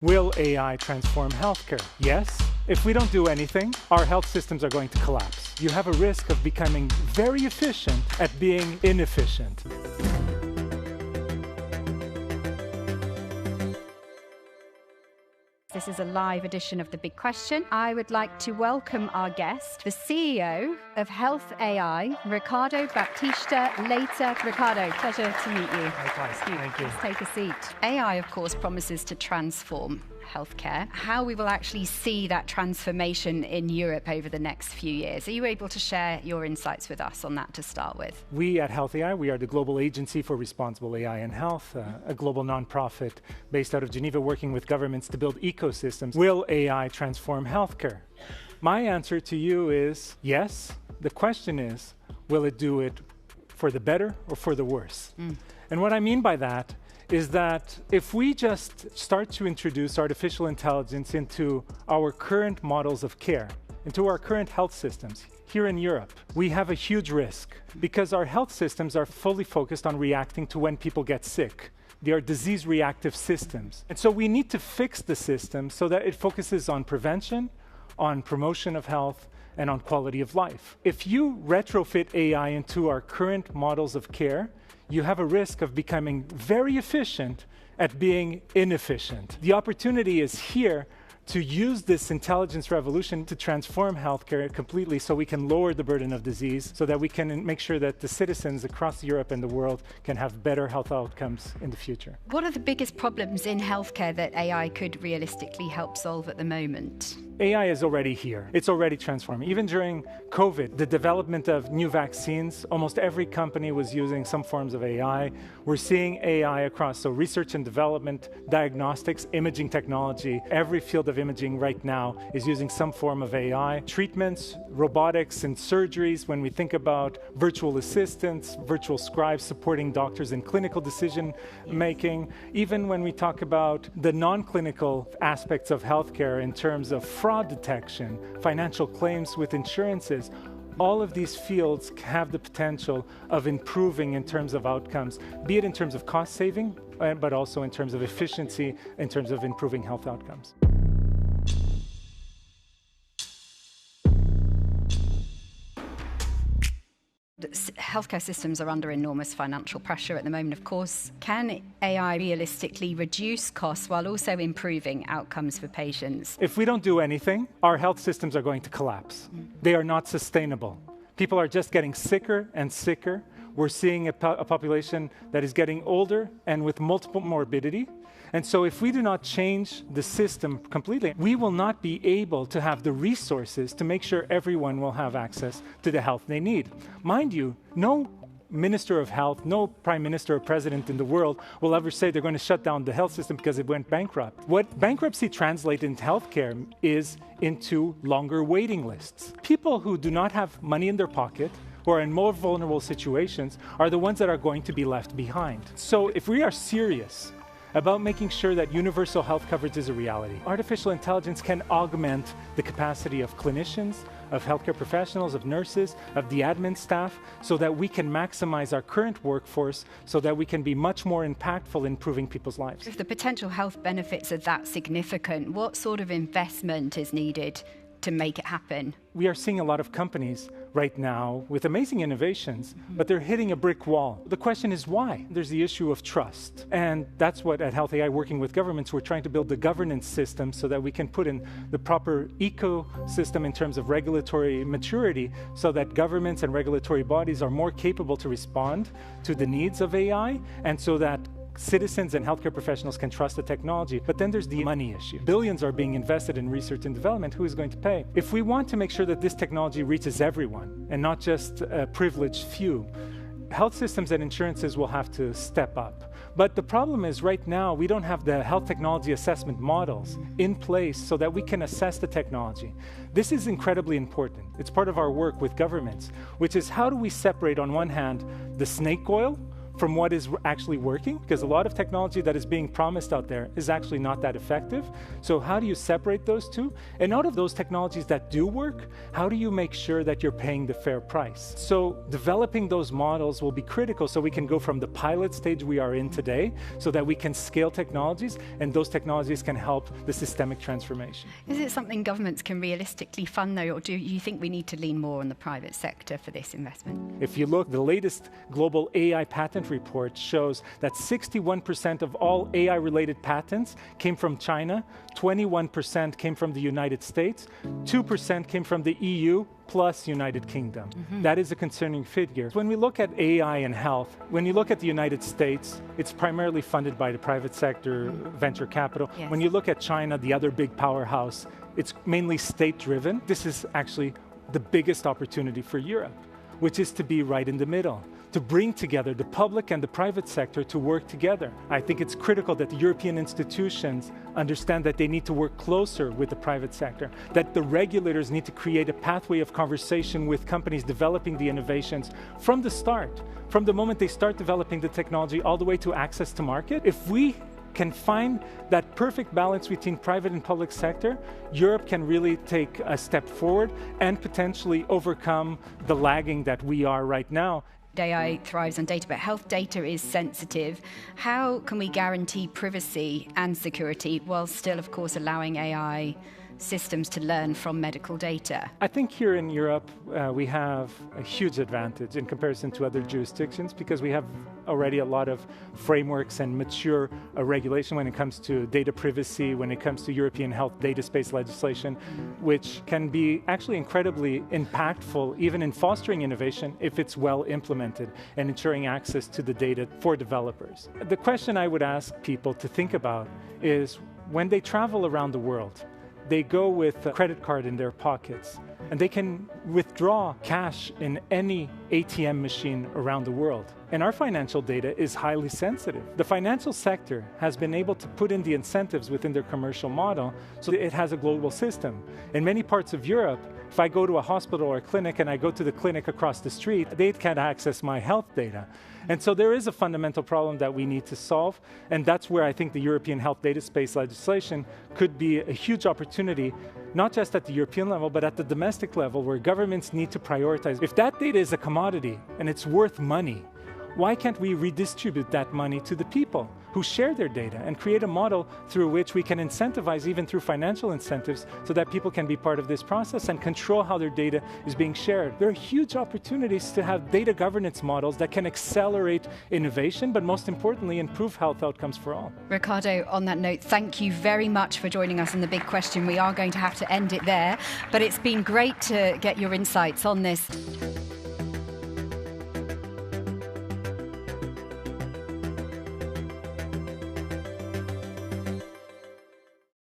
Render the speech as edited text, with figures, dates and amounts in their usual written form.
Will AI transform healthcare? Yes. If we don't do anything, our health systems are going to collapse. You have a risk of becoming very efficient at being inefficient. This is a live edition of The Big Question. I would like to welcome our guest, the CEO of HealthAI, Ricardo Batista Leite. Ricardo, pleasure to meet you. Likewise. Thank you. Please take a seat. AI, of course, promises to transform healthcare. How we will actually see that transformation in Europe over the next few years. Are you able to share your insights with us on that to start with? We at HealthAI, we are the global agency for responsible AI in health, a global nonprofit based out of Geneva working with governments to build ecosystems. Will AI transform healthcare? My answer to you is yes. The question is, will it do it for the better or for the worse? And what I mean by that is that if we just start to introduce artificial intelligence into our current models of care, into our current health systems here in Europe, we have a huge risk because our health systems are fully focused on reacting to when people get sick. They are disease reactive systems. And so we need to fix the system so that it focuses on prevention, on promotion of health, and on quality of life. If you retrofit AI into our current models of care, you have a risk of becoming very efficient at being inefficient. The opportunity is here to use this intelligence revolution to transform healthcare completely so we can lower the burden of disease, so that we can make sure that the citizens across Europe and the world can have better health outcomes in the future. What are the biggest problems in healthcare that AI could realistically help solve at the moment? AI is already here. It's already transforming. Even during COVID, the development of new vaccines, almost every company was using some forms of AI. We're seeing AI across, so research and development, diagnostics, imaging technology. Every field of imaging right now is using some form of AI. Treatments, robotics, and surgeries, when we think about virtual assistants, virtual scribes supporting doctors in clinical decision making, even when we talk about the non-clinical aspects of healthcare in terms of fraud detection, financial claims with insurances, all of these fields have the potential of improving in terms of outcomes, be it in terms of cost saving, but also in terms of efficiency, in terms of improving health outcomes. Healthcare systems are under enormous financial pressure at the moment, of course. Can AI realistically reduce costs while also improving outcomes for patients? If we don't do anything, our health systems are going to collapse. They are not sustainable. People are just getting sicker and sicker. We're seeing a population that is getting older and with multiple morbidity. And so if we do not change the system completely, we will not be able to have the resources to make sure everyone will have access to the health they need. Mind you, no minister of health, no prime minister or president in the world will ever say they're going to shut down the health system because it went bankrupt. What bankruptcy translates into healthcare is into longer waiting lists. People who do not have money in their pocket, who are in more vulnerable situations, are the ones that are going to be left behind. So if we are serious about making sure that universal health coverage is a reality, artificial intelligence can augment the capacity of clinicians, of healthcare professionals, of nurses, of the admin staff, so that we can maximize our current workforce, so that we can be much more impactful in improving people's lives. If the potential health benefits are that significant, what sort of investment is needed to make it happen? We are seeing a lot of companies right now with amazing innovations, but they're hitting a brick wall. The question is why? There's the issue of trust. And that's what at HealthAI, working with governments, we're trying to build the governance system so that we can put in the proper ecosystem in terms of regulatory maturity, so that governments and regulatory bodies are more capable to respond to the needs of AI, and so that citizens and healthcare professionals can trust the technology. But then there's the money issue. Billions are being invested in research and development. Who is going to pay? If we want to make sure that this technology reaches everyone and not just a privileged few, health systems and insurances will have to step up. But the problem is right now we don't have the health technology assessment models in place so that we can assess the technology. This is incredibly important. It's part of our work with governments, which is how do we separate on one hand the snake oil from what is actually working, because a lot of technology that is being promised out there is actually not that effective. So how do you separate those two? And out of those technologies that do work, how do you make sure that you're paying the fair price? So developing those models will be critical so we can go from the pilot stage we are in today so that we can scale technologies, and those technologies can help the systemic transformation. Is it something governments can realistically fund, though, or do you think we need to lean more on the private sector for this investment? If you look, the latest global AI patent report shows that 61% of all AI-related patents came from China, 21% came from the United States, 2% came from the EU, plus United Kingdom. That is a concerning figure. When we look at AI and health, when you look at the United States, it's primarily funded by the private sector, venture capital. Yes. When you look at China, the other big powerhouse, it's mainly state-driven. This is actually the biggest opportunity for Europe, which is to be right in the middle, to bring together the public and the private sector to work together. I think it's critical that the European institutions understand that they need to work closer with the private sector, that the regulators need to create a pathway of conversation with companies developing the innovations from the start, from the moment they start developing the technology all the way to access to market. If we can find that perfect balance between private and public sector, Europe can really take a step forward and potentially overcome the lagging that we are right now. AI thrives on data, but health data is sensitive. How can we guarantee privacy and security while still, of course, allowing AI systems to learn from medical data? I think here in Europe, we have a huge advantage in comparison to other jurisdictions because we have already a lot of frameworks and mature regulation when it comes to data privacy, when it comes to European health data space legislation, which can be actually incredibly impactful even in fostering innovation if it's well implemented and ensuring access to the data for developers. The question I would ask people to think about is when they travel around the world, they go with a credit card in their pockets, and they can withdraw cash in any ATM machine around the world. And our financial data is highly sensitive. The financial sector has been able to put in the incentives within their commercial model so that it has a global system. In many parts of Europe, if I go to a hospital or a clinic and I go to the clinic across the street, they can't access my health data. And so there is a fundamental problem that we need to solve, and that's where I think the European health data space legislation could be a huge opportunity, not just at the European level, but at the domestic level, where governments need to prioritize. If that data is a commodity and it's worth money, why can't we redistribute that money to the people who share their data and create a model through which we can incentivize, even through financial incentives, so that people can be part of this process and control how their data is being shared? There are huge opportunities to have data governance models that can accelerate innovation, but most importantly, improve health outcomes for all. Ricardo, on that note, thank you very much for joining us on The Big Question. We are going to have to end it there, but it's been great to get your insights on this.